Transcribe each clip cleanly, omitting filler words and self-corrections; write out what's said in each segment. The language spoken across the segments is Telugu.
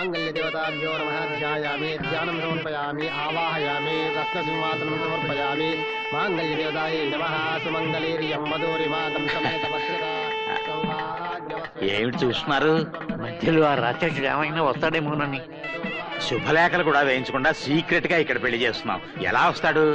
मांगल्यदेवताभ्यो नमः ध्यायामि ध्यानं समर्पयामि आवाहयामि रत्नसिंहासनं समर्पयामि मांगल्यदेवतायै नमः सुमंगलीर्यं मधुरिमातं समेतपत्रिका ఏమిటి చూస్తున్నారు? మధ్యలో ఆ రాక్షసుడు ఏమైనా వస్తాడేమోనని. శుభలేఖలు కూడా వేయించకుండా సీక్రెట్ గా ఇక్కడ పెళ్లి చేస్తున్నాం. ఎలా వస్తాడు?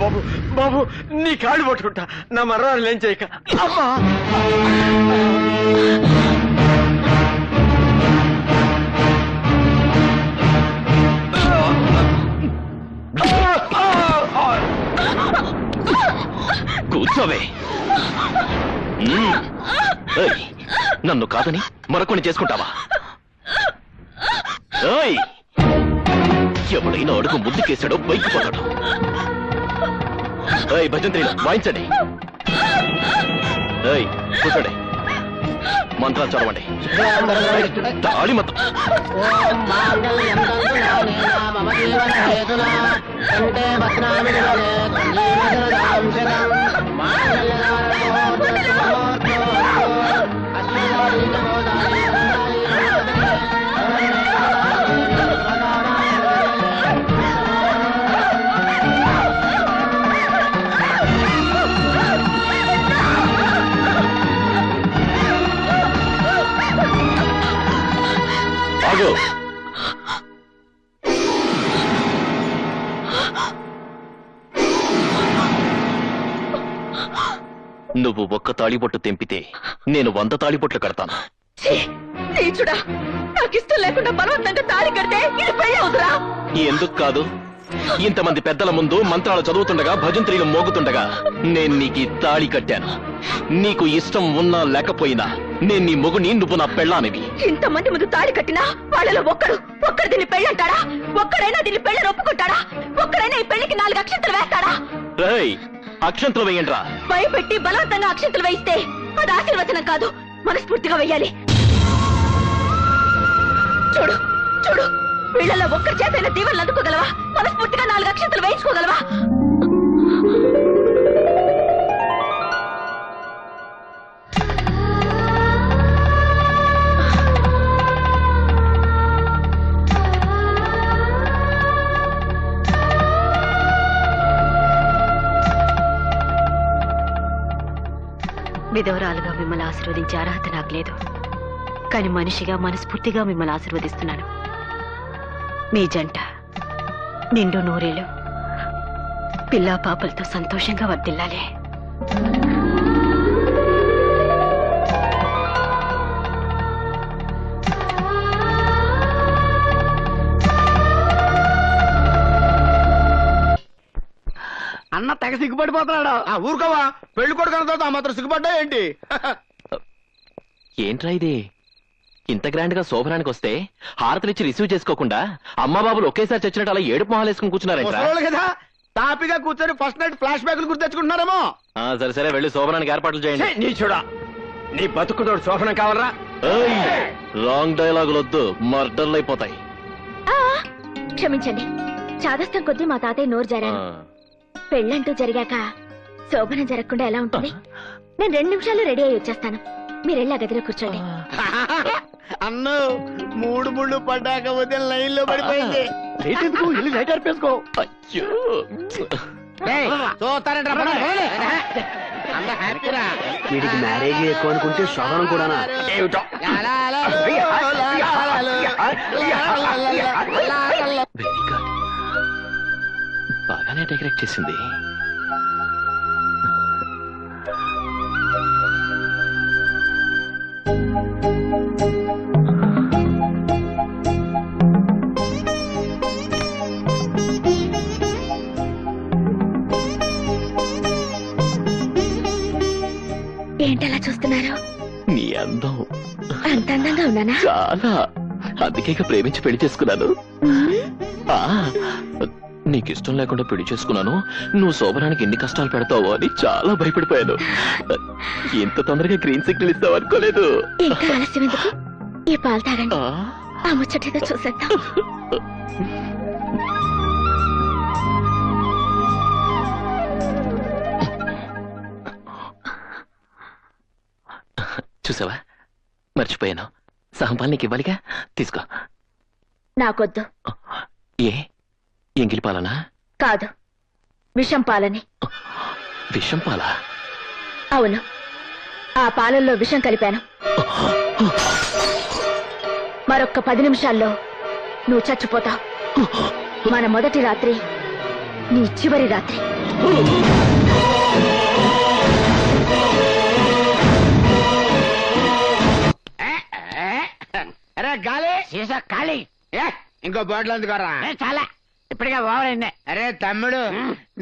బాబు బాబు నీ కాళ్ళు పట్టుకుంటా, నా మర్రాలు ఏం చేయక. అమ్మా కూర్చోవే. నన్ను కాదని మరొకని చేసుకుంటావా? ఎవడైనా అడుగు ముందుకేసాడో బైక్ పోతాడు. భజంత్రి వాయించండి. కూర్చోండి. మంత్రాలు చదవండి. తాళి మొత్తం నువ్వు ఒక్క తాళిబొట్టు తెంపితే నేను 100 తాళిబొట్లు కడతాను. నాకిష్టం లేకుండా బలవంతంగా తాళి కడితే ఇది పెళ్లి అవుతురా? ఎందుకు కాదు? ఇంతమంది పెద్దల ముందు మంత్రాలు చదువుతుండగా భజంత్రీలు మోగుతుండగా నేను నీకు తాళి కట్టాను. నీకు ఇష్టం ఉన్నా లేకపోయినా నేను నీ మొగుని, నువ్వు నా పెళ్ళానివి. ఇంతమంది ముందు తాళి కట్టినా వాళ్ళలో ఒక్కడు దీన్ని పెళ్ళంటాడా? ఒక్కడైనా దీన్ని పెళ్ళని ఒప్పుకుంటాడా? ఒక్కడైనా ఈ పెళ్లికి 4 అక్షంతలు వేస్తాడా? అక్షంతలు వేయండిరా. భయపెట్టి బలవంతంగా అక్షంతలు వేయిస్తే అది ఆశీర్వచనం కాదు, మనస్ఫూర్తిగా వెయ్యాలి. చూడు చూడు, వీళ్ళలో ఒక్కరి చేతైనా దీవెనలు అందుకోగలవా? మనస్ఫూర్తిగా 4 అక్షంతలు వేయించుకోగలవా? విధవరాలుగా మిమ్మల్ని ఆశీర్వదించే అర్హత నాకు లేదు, కానీ మనిషిగా మనస్ఫూర్తిగా మిమ్మల్ని ఆశీర్వదిస్తున్నాను. మీ జంట నిండు నూరేళ్ళు పిల్లా పాపలతో సంతోషంగా వర్ధిల్లాలి. అన్న తెగ సిగ్గుపడిపోతున్నాడు. ఊరుకోవా, పెళ్లి కొడుకు తర్వాత ఆ మాత్రం సిగ్గుపడ్డా ఏంటి? ఏంట్రా ఇది? ఇంత గ్రాండ్ గా శోభనానికి వస్తే హారతలిచ్చి రిసీవ్ చేసుకోకుండా అమ్మా బాబులు ఒకేసారి చచ్చినట్టు అలా ఏడుపు మొహాలు వేసుకుని కూర్చున్నారంట కదా. తాపిగా కూర్చొని ఫస్ట్ నైట్ ఫ్లాష్ బ్యాక్లు గుర్తు తెచ్చుకుంటున్నారేమో. సరే సరే, వెళ్ళి శోభనానికి ఏర్పాట్లు చేయండి. నీ చూడా, నీ బతుకుతోడు శోభనం కావాలరా? రాంగ్ డైలాగులు వద్దు, మర్డర్లు అయిపోతాయి. క్షమించండి, చాదస్తం కొద్దీ మా తాతయ్య నోరు జారాను. పెళ్ళంటూ జరిగాక శోభనం జరగకుండా ఎలా ఉంటుంది? నేను 2 నిమిషాలు రెడీ అయ్యి వచ్చేస్తాను. మీరెళ్ళి ఆ గదిలో కూర్చోండి. అన్ను 3 ముళ్ళు పడ్డాక ఉదయం లైన్ లో పడిపోయింది. లైట్ అర్పేసుకో. వీడికి మ్యారేజ్ ఎక్కువ అనుకుంటే శోభనం కూడానా? బాగానే డెకరేట్ చేసింది. చూస్తున్నారు? నీ అందం అంత అందంగా ఉన్నానా? చాలా, అందుకే ప్రేమించి పెళ్లి చేసుకున్నాను. ఆ, నీకు ఇష్టం లేకుండా పెళ్లి చేసుకున్నాను. నువ్వు శోభనానికి ఎన్ని కష్టాలు పెడతావో అని చాలా భయపడిపోయాను. ఇంత తొందరగా గ్రీన్ సిగ్నల్ ఇస్తావు అనుకోలేదు. ఇంకా ఆలస్యం ఎందుకు? ఈ పాలు తాగండి, ఆ, ఆ ముచ్చటేదో చూసేద్దాం. చూసావా, మర్చిపోయాను. సహంపాలు నీకు ఇవ్వాలిగా, తీసుకో. నాకొద్దు. ఏ, ఎంగిలి పాలనా? కాదు, విషం పాలని. విషం పాలా? అవును, ఆ పాలల్లో విషం కలిపాను. మరొక్క 10 నిమిషాల్లో నువ్వు చచ్చిపోతావు. మన మొదటి రాత్రి నీ చివరి రాత్రి. అరే గాలి సీసా ఖాళీ. ఇంకో బాటిల్ అందుకోరా. చాలా ఇప్పటికే ఓవరైందే. అరే తమ్ముడు,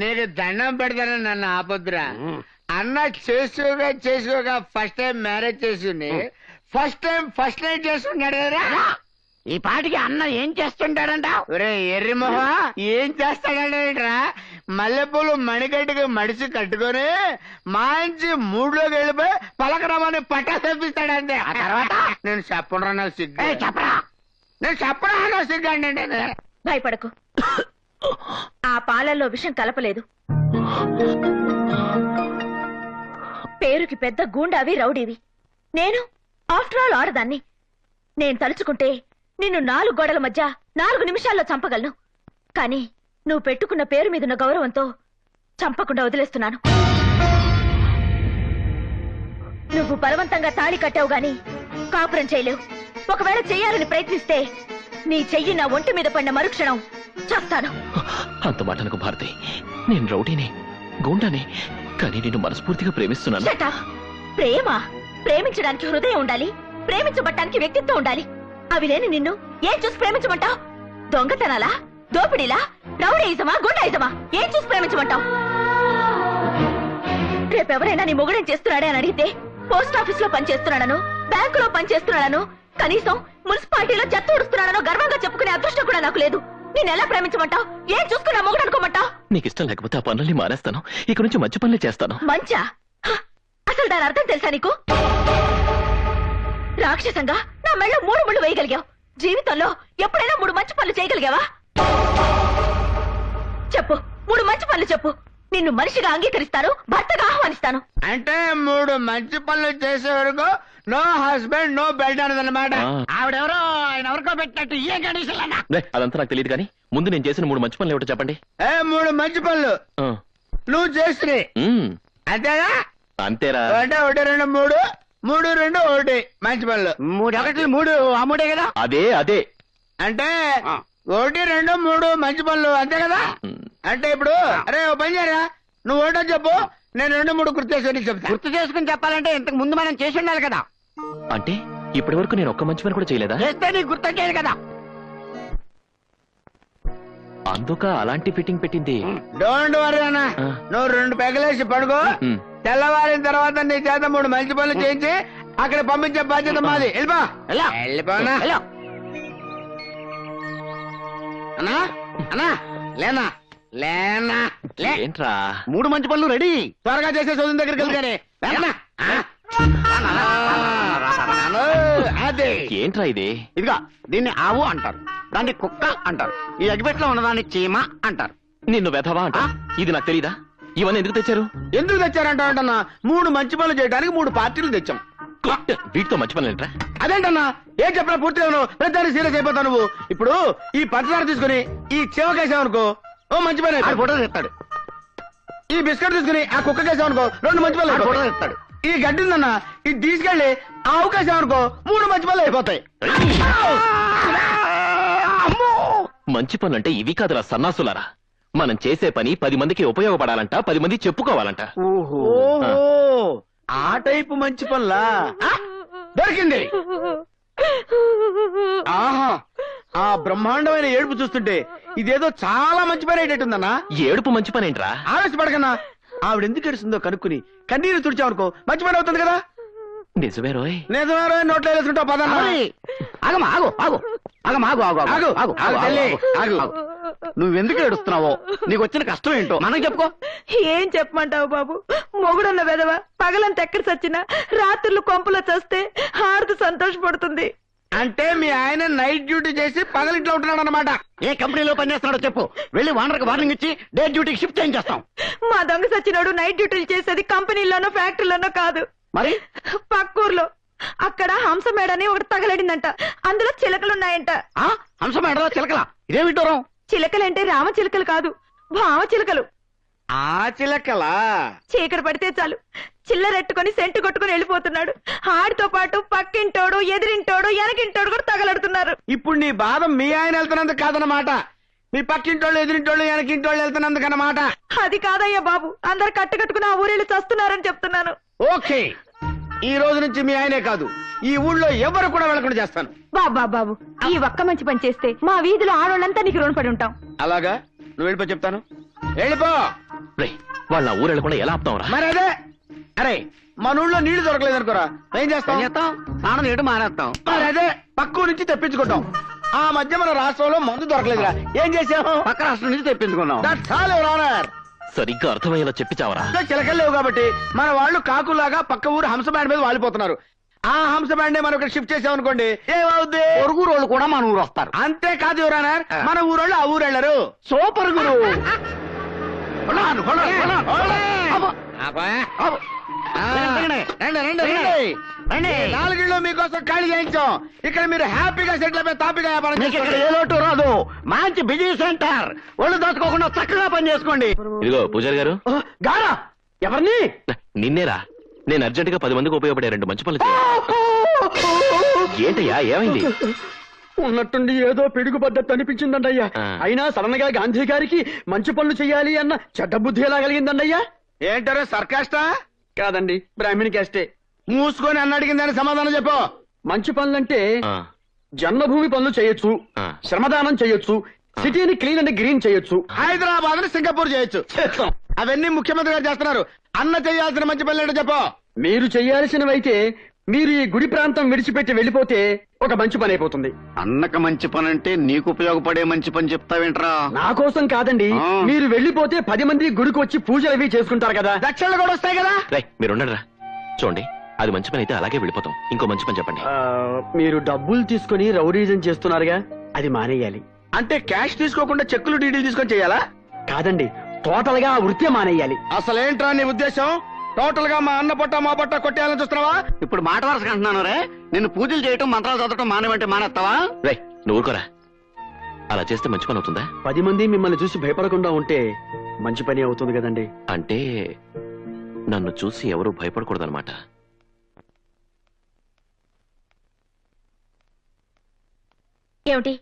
నీకు దండం పెడతాను, నన్ను ఆపొద్దురా. అన్న చేసుకోగా ఫస్ట్ టైం మ్యారేజ్ చేసింది, ఫస్ట్ నైట్ చేసుకున్నాడు కదా. ఈ పాటికి అన్న ఏం చేస్తుంటాడంట? ఒరే ఎర్రి మొహ, ఏం చేస్తాడంటరా? మల్లెపూలు మణిగట్టుకు మడిసి కట్టుకొని మంచి మూడ్లోకి వెళ్ళిపోయి పలకరమని పట్టా తెప్పిస్తాడంతే. ఆ తర్వాత నేను చెప్పరా నాకు సిగ్గు. చెప్పరా, నేను చెప్పరా నాకు సిగ్గు అంటే. భయపడకు, ఆ పాలల్లో విషం కలపలేదు. పేరుకి పెద్ద గూండావి, రౌడీవి. నేను ఆఫ్టర్ ఆల్ ఆడదాన్ని. నేను తలుచుకుంటే నిన్ను 4 గోడల మధ్య 4 నిమిషాల్లో చంపగలను. కానీ నువ్వు పెట్టుకున్న పేరు మీదున్న గౌరవంతో చంపకుండా వదిలేస్తున్నాను. నువ్వు బలవంతంగా తాళి కట్టావు గాని కాపురం చేయలేవు. ఒకవేళ చెయ్యాలని ప్రయత్నిస్తే నీ చెయ్యి నా ఒంటి మీద పడిన మరుక్షణం చేస్తాను. అంత మాటలకు భారతి, నేను రౌడీనే, గూండానే, కానీ నేను మనస్ఫూర్తిగా ప్రేమిస్తున్నాను. Shut up. ప్రేమ, ప్రేమించడానికి హృదయం ఉండాలి, ప్రేమించబట్టానికి వ్యక్తిత్వం ఉండాలి. అవి లేని నిన్ను ఏం చూసి ప్రేమించమంటావు? దొంగతనాలా, దోపిడీలా, రౌడీయిజమా, గుండాయిజమా? ఏం చూసి ప్రేమించమంటావు? రేపెవరైనా నీ మొగుడేం చేస్తున్నాడే అని అడిగితే పోస్ట్ ఆఫీస్ లో పనిచేస్తున్నాడను, బ్యాంకులో పనిచేస్తున్నాడను, కనీసం మున్సిపాలిటీలో చెత్త ఊడుస్తున్నాడనో గర్వంగా చెప్పుకునే అదృష్టం కూడా నాకు లేదు. నేను ఎలా ప్రేమించమంటావు? ఏం చూసుకున్నా మొగుడు అనుకోమంటావు? నీకు ఇష్టం లేకపోతే ఆ పనుల్ని మానేస్తాను. ఇక నుంచి మంచి పనులే చేస్తాను. మంచా? అసలు దాని అర్థం తెలుసా నీకు? రాక్షసంగా నా మెళ్ళ 3 ముళ్ళు వేయగలిగావు. జీవితంలో ఎప్పుడైనా 3 మంచి పనులు చేయగలిగావా? చెప్పు, 3 మంచి పనులు చెప్పు. నిన్ను మనిషిగా అంగీకరిస్తాను, భర్తగా ఆహ్వానిస్తాను. అంటే 3 మంచి పనులు చేసే వరకు నో హస్బెండ్ నో బెడ్ అన్నదన్నమాట. ఆవిడెవరో ఆయన ఎవరికో పెట్టినట్టు ఏ కండిషన్. అదంతా నాకు తెలియదు, కానీ ముందు నేను చేసిన 3 మంచి పనులు ఏమిటో చెప్పండి. 3 మంచి పనులు నువ్వు చేస్తున్నాయి అంతేగా? అంతేరా. అంటే 1 2 3 3 2 1 మంచి పనులు. 3 1 3 అమ్ముడే కదా. అదే అంటే 1 2 3 మంచి పనులు అంతే కదా. అంటే ఇప్పుడు అరే ఓ పని చేయరా, నువ్వు ఒకటో చెప్పు, నేను 2 3 గుర్తు చేసుకుని చెప్తా. గుర్తు చేసుకుని చెప్పాలంటే ఇంతకు ముందు మనం చేసి ఉండాలి కదా. అంటే ఇప్పటి వరకు నేను ఒక్క మంచి పని కూడా చేయలేదా? చేస్తే నీకు గుర్తొచ్చేది కదా. అందుక అలాంటి ఫిట్టింగ్ పెట్టింది. డోంట్ వరీ అన్న, నువ్వు 2 పెగలేసి పడుకో. తెల్లవారిన తర్వాత నీ చేత 3 మంచి పనులు చేయించి అక్కడ పంపించే బాధ్యత మాది. వెళ్ళిపోనా అన్నా? అన్నా లేనా లేనా లే. ఏంట్రా? 3 మంచి పనులు రెడీ. త్వరగా చేసే చదువు దగ్గరికి వెళ్తానే. అదే ఏంట్రా ఇది? ఇదిగా దీన్ని ఆవు అంటారు, దాన్ని కుక్క అంటారు, ఈ అగ్గిపెట్లో ఉన్నదాన్ని చీమ అంటారు. నిన్ను వెధవా అంట. ఇది నాకు తెలీదా? ఇవన్నీ ఎందుకు తెచ్చారు? ఎందుకు తెచ్చారంటా? 3 మంచి పనులు చేయడానికి 3 పార్టీలు తెచ్చాం. వీటితో మంచి పనులు ఏంట్రా? అదేంటన్నా ఏం చెప్పినా పూర్తిగా ప్రతిదాన్ని సీరియస్ అయిపోతావు నువ్వు. ఇప్పుడు ఈ పంచదార తీసుకుని ఈ చెవకేసావనుకో ఓ మంచి పని ఫోటో తెస్తాడు. ఈ బిస్కెట్ తీసుకుని ఆ కుక్కకేసావనుకో 2 మంచి పనులు ఫోటో తెస్తాడు. ఈ గడ్డి ఉందన్నా ఇది తీసుకెళ్లి ఆ ఆవుకేసావనుకో 3 మంచి పనులు అయిపోతాయి. మంచి పనులు అంటే ఇవి కాదురా సన్నాసులారా. మనం చేసే పని 10 మందికి ఉపయోగపడాలంట, 10 మంది చెప్పుకోవాలంట. ఓహో, ఆ టైపు మంచి పనులా? దొరికింది. ఆహా, ఆ బ్రహ్మాండమైన ఏడుపు చూస్తుంటే ఇదేదో చాలా మంచి పని అయ్యేటట్టుందన్నా. ఏడుపు మంచి పని ఏంట్రా? ఆవేశపడకన్నా, ఆవిడెందుకు ఏడుస్తుందో కనుక్కుని కన్నీరు తుడిచావనుకో మంచి పని అవుతుంది కదా. నిజమే రోయ్. నిజమే నోట్లో వేసుకుంటావు పదన్నా. ఆగమా ఆగు ఆగు ఆగమా ఆగు ఆగు ఆగు, ఆగు ఆగు తల్లి, ఆగు. నువ్వెందుకు ఏడుస్తున్నావో, నీకు వచ్చిన కష్టం ఏంటో మనం చెప్పుకో. ఏం చెప్పమంటావు బాబు? మొగుడున్న వెదవ పగలంత ఎక్కడ చచ్చినా రాత్రులు కొంపలో చస్తే హారతి సంతోషపడుతుంది. అంటే మీ ఆయన నైట్ డ్యూటీ చేసి పగలింట్లో ఉంటున్నాడు అనమాట. ఏ కంపెనీలో పనిచేస్తున్నాడో చెప్పు, వెళ్ళి వానర్కి వార్నింగ్ ఇచ్చి డే డ్యూటీకి షిఫ్ట్ చేయించేస్తాం. మా దొంగ సచ్చినోడు నైట్ డ్యూటీలు చేసేది కంపెనీలోనో ఫ్యాక్టరీలోనో కాదు, మరి పక్కూర్లో. అక్కడ హంస మేడని ఒకటి తగలడిందంట, అందులో చిలకలున్నాయంట. ఆ హంస మేడలో చిలకలా, ఇదేమి దూరం? చిలకలంటే రామ చిలకలు కాదు, భావ చిలకలు. ఆ చిలకలా? చీకటి పడితే చాలు చిల్లరెట్టుకొని సెంటు కొట్టుకుని వెళ్ళిపోతున్నాడు. ఆడితో పాటు పక్కింటోడు, ఎదిరింటోడు, వెనకింటోడు కూడా తగలడుతున్నారు. ఇప్పుడు నీ బాధ మీ ఆయన వెళ్తున్నందుకు కాదన్నమాట, మీ పక్కింటోళ్ళు, ఎదిరింటోళ్ళు, వెనకింటోళ్ళు వెళ్తున్నందుకు అన్నమాట. అది కాదయ్యా బాబు, అందరు కట్టుకట్టుకుని ఆ ఊరేళ్ళు చస్తున్నారని చెప్తున్నాను. ఓకే, ఈ రోజు నుంచి మీ ఆయనే కాదు, ఈ ఊళ్ళో ఎవరు కూడా వెళ్ళకుండా చేస్తాను. బాబా బాబు, ఈ ఒక్క మంచి పని చేస్తే మా వీధిలో ఆడోళ్ళంతా నీకు రుణపడి ఉంటాం. అలాగా? నువ్వు వెళ్ళిపో, చెప్తాను. వెళ్ళిపో. రేయ్, వాళ్ళ నా ఊరు వెళ్ళకుండా ఎలా ఆపుతావురా? మరి అదే, అరే మన ఊళ్ళో నీళ్లు దొరకలేదు అనుకోరా, ఏం చేస్తాం? స్నానం చేయడం మానేస్తాం. మరి అదే పక్క నుంచి తెప్పించుకుంటాం. ఆ మధ్య మన రాష్ట్రంలో మందు దొరకలేదురా, ఏం చేసాము? పక్క రాష్ట్రం నుంచి తెప్పించుకున్నాం. That's all your honour. సరిగ్గా అర్థమయ్యేలా చెప్పి చావరా. ఇంకా చిలకలు లేవు కాబట్టి మన వాళ్ళు కాకులాగా పక్క ఊరు హంస బ్యాండ్ మీద వాలిపోతున్నారు. ఆ హంస బ్యాండ్ మనం ఇక్కడ షిఫ్ట్ చేసామనుకోండి, ఏమవుద్ది? పొరుగు రోళ్ళు కూడా మన ఊరు వస్తారు. అంతేకాదు యువర్ ఆనర్, మన ఊరోళ్ళు ఆ ఊరు వెళ్ళరు. సూపర్ గురు. నాలుగిళ్ళు మీకోసం ఖాళీ చేయించాం. ఇక్కడ మీరు హ్యాపీగా సెటిల్ అయిపోయి తాపిగా వ్యాపారం మీకు ఇక్కడ చేసుకోండి. ఏ లోటు రాదు, మంచి బిజీ సెంటర్. ఒళ్ళు దోచుకోకుండా చక్కగా పని చేసుకోండి. ఇదిగో పూజారి గారు, గారా ఎవరిని? నిన్నేరా. నేను అర్జెంట్ గా 10 మందికి ఉపయోగపడే 2 మంచి పనులు చేయాలి. ఏంటయ్యా, ఏమైంది? ఉన్నట్టుండి ఏదో పిడుగుపడ్డట్టు అనిపించిందండయ్యా. ఆ. అయినా సడన్ గా గాంధీ గారికి మంచి పనులు చేయాలి అన్న చెడ్డ బుద్ధి ఎలా కలిగిందండయ్యా? ఏంటారో సర్కాస్టా? కాదండి, బ్రాహ్మణి క్యాస్టే. మూసుకొని అన్న అడిగిందని సమాధానం చెప్పు. మంచి పనులంటే ఆ, జన్మభూమి పనులు చేయొచ్చు, ఆ. శ్రమదానం చేయొచ్చు, సిటీని క్లీన్ అండ్ గ్రీన్ చేయొచ్చు. హైదరాబాద్ ని సింగపూర్ చేయొచ్చు. చేస్తాం. అవన్నీ ముఖ్యమంత్రి గారు చేస్తున్నారు. అన్న చేయాల్సిన మంచి పనులు ఏంటో చెప్పు. మీరు చేయాల్సినవైతే మీరు ఈ గుడి ప్రాంతం విడిచిపెట్టి వెళ్ళిపోతే ఒక మంచి పని అయిపోతుంది. అన్నక మంచి పని అంటే నీకు ఉపయోగపడే మంచి పని చెప్తావేంట్రా? నా కోసం కాదండి, ఆ. మీరు వెళ్ళిపోతే 10 మంది గుడికి వచ్చి పూజలు అవి చేసుకుంటారు కదా. దక్షిణలు కూడా వస్తాయి కదా. రేయ్, మీరు ఉండరా. చూడండి, అది మంచి పని అయితే అలాగే వెళ్ళిపోతాం. ఇంకో మంచి పని చెప్పండి. మీరు డబ్బులు తీసుకుని రౌడీజం చేస్తున్నారుగా, అది మానేయాలి. అంటే క్యాష్ తీసుకోకుండా చెక్కులు డీడీలు తీసుకొని చేయాలా? కాదండి, టోటల్ గా ఆ వృత్తి మానేయాలి. అసలేంట్రా నీ ఉద్దేశం? టోటల్ గా మా అన్న పొట్ట మా పొట్ట కొట్టేయాలని చూస్తున్నావా? ఇప్పుడు మాట వరుసగా అంటున్నాను రే, నిన్ను పూజలు చేయటం మంత్రాలు చదవటం మానేవంటే మానేస్తావా? రేయ్, నువ్వు ఊరుకోరా. అలా చేస్తే మంచి పని అవుతుందా? 10 మంది మిమ్మల్ని చూసి భయపడకుండా ఉంటే మంచి పని అవుతుంది కదండి. అంటే నన్ను చూసి ఎవరు భయపడకూడదన్నమాట. ఏమిటి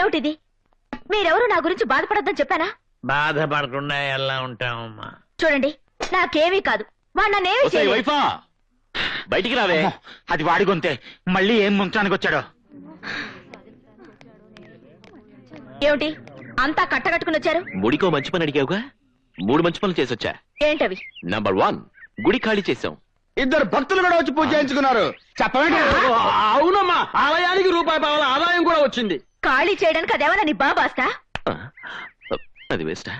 ఏమిటిది? మీరెవరు నా గురించి బాధపడద్దని చెప్పానా? బాధపడకుండా ఎలా ఉంటామమ్మా? చూడండి, నాకేమీ కాదు, వాడు నన్నేమీ ఒసేయ్ చేయలేదు. వైఫా, బయటికి రావే. అది వాడి గొంతే. మళ్ళీ ఏం ముంచానికి వచ్చాడో? ఏమిటి అంతా కట్టకట్టుకుని వచ్చారు? ముడికో మంచి పని అడిగావుగా, 3 మంచి పనులు చేసొచ్చా. ఏంటవి? నంబర్ 1, గుడి ఖాళీ చేసాం. ఇద్దరు భక్తులు కూడా వచ్చి పూజ చేయించుకున్నారు. చెప్పండి. అవునమ్మా, ఆలయానికి ₹1 ఆదాయం కూడా వచ్చింది. ఖాళీ చేయడానికి అదేమన్నా నీ బాబాస్తా? ఆ, అది వేస్ట్.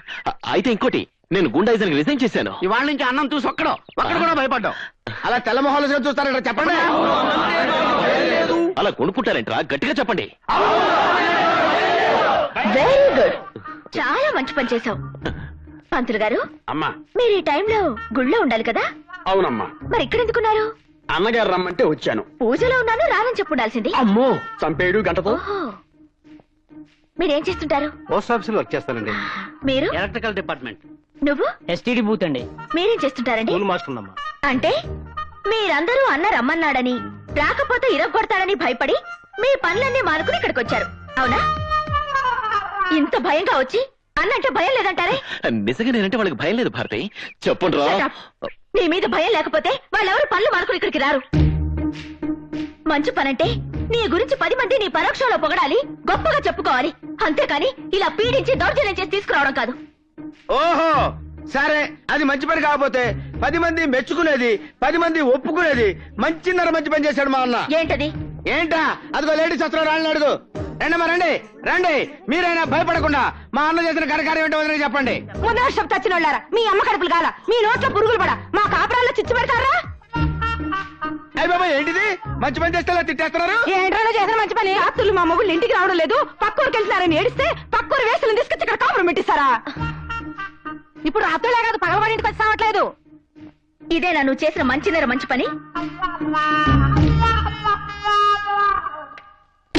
అయితే ఇంకోటి, నేను గుండాయిజానికి రిజైన్ చేశాను. ఇవాళ నుంచి అన్నం చూసి ఒక్కడు కూడా భయపడ్డావు. అలా తెల్లమొహాలు చూస్తారంట, చెప్పండి. అలా కొనుక్కుంటారేంట్రా, గట్టిగా చెప్పండి. వెరీ గుడ్, చాలా మంచి పని చేశావు. పంతులు గారు, అమ్మా. మీరు ఈ టైంలో గుళ్ళో ఉండాలి కదా, అవునమ్మా, మరి ఇక్కడ ఎందుకున్నారు? అన్నగారు రమ్మంటే వచ్చాను. పూజలో ఉన్నాను రానని చెప్పుండాల్సింది. అమ్మో, చంపేడు గంటతో. ఓహో, మీరేం చేస్తుంటారు? పోస్ట్ ఆఫీస్ లో వర్క్ చేస్తానండి. మీరు? Electrical department. నువ్వు? ఎస్టీడీ బూత్ అండి. మీరేం చేస్తుంటారండి? మాస్టర్ అమ్మా. అంటే మీరందరూ అన్న రమ్మన్నాడని, రాకపోతే ఇరగొడతాడని భయపడి మీ పనులన్నీ మానుకుని ఇక్కడికి వచ్చారు, అవునా? ఇంత భయంగా వచ్చి అన్నంటే భయం లేదంటారే? నిజంగా నేనంటే వాళ్ళకి భయం లేదు భారతి. చెప్పండి రా. Shut up. నీ మీద భయం లేకపోతే వాళ్ళెవరు పనులు మానుకుని ఇక్కడికి రారు. మంచి పనంటే నీ గురించి 10 మంది నీ పరోక్షంలో పొగడాలి, గొప్పగా చెప్పుకోవాలి, అంతేకాని ఇలా పీడించి దౌర్జన్యం చేసి తీసుకురావడం కాదు. ఓహో, సరే అది మంచి పని కాకపోతే 10 మంది మెచ్చుకునేది 10 మంది ఒప్పుకునేది మంచిన్నర మంచి పని చేశాడు మా అన్న. ఏంటది? ఏంటా అదిగో లేడీస్ వస్త్రం రాళ్ళని అడుగు. రండమ్మా రండి రండి, మీరైనా భయపడకుండా మా అన్న చేసిన ఘనకార్యం ఏంటో వదిలేసి చెప్పండి. ముందు వర్షం తచ్చిన వాళ్ళారా, మీ అమ్మ కడుపులు కాల, మీ నోట్లో పురుగులు పడ, మా కాపురాల్లో చిచ్చు పెడతారా? అయ్య బాబా ఏంటిది, మంచి పని చేస్తే తిట్టేస్తున్నారు? ఏంట్రా చేసిన మంచి పని? అత్తులు మా మొగుళ్ళు ఇంటికి రావడం లేదు, పక్కూరికి వెళ్తున్నారని ఏడిస్తే పక్కూరు వేసులను తీసుకొచ్చి ఇక్కడ కాపురం పెట్టిస్తారా? ఇప్పుడు అత్తులే కాదు పగలవాడి ఇంటికి వచ్చి రావట్లేదు. ఇదేనా నువ్వు చేసిన మంచి పని?